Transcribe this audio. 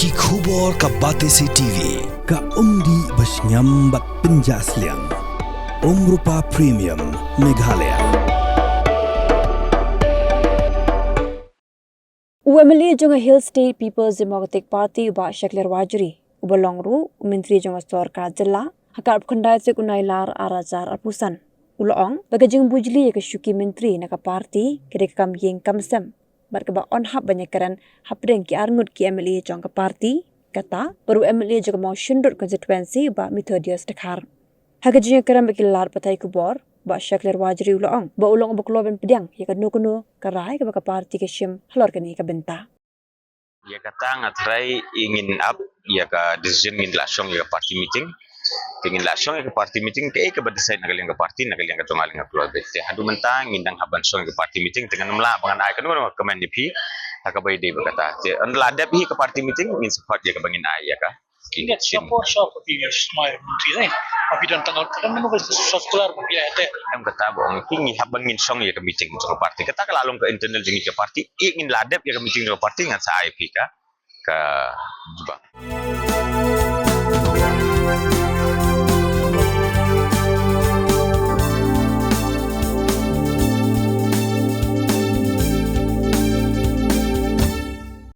Ki khubor ka Batesi TV ka umdi basnyam bak penjaslian. Rupa Premium Meghalaya. UMLA jonga Hill State People's Democratic Party uba Shakler Wajri ubalongru Myntri jonga stor ka jilla hakap khandai se kunailar arajar apusan ulong baga Jingbujli ke syuki Myntri naka parti kede kam Ïing kamsem barkaba on hab banyakaran hapdeng ki arngut ki MLA jonga parti kata baru MLA jonga mau shundur constituency ba Methodius dekhar hagajinya karam bakilar patai kubor ba Shakler Wajri ulong ba ulong ba kloben pedang ya kanu karai ka baka parti ke shim halor kani ka benta ya kata ngatrai ingin up ya ka decision ingin langsung ya party meeting ingin langsung ya party meeting ke berdasar nagal yang party nagal yang ketungal yang keluar bete hadu mentang ngindang haban song ke party meeting dengan mela bangan ai kan komen dipi ka bay de kata je an ladap hi ke party meeting ingin support ya ke bangin ai ya ka Ingat support shop opinions my Myntri tapi dan tanggal kan menunggu sekolah dia ada am kata bong kingi haban ngin song ya ke meeting ke party kata kalalong ke internal jengi ke party ingin ladap ya ke meeting ke party ngan sa IP ka jubang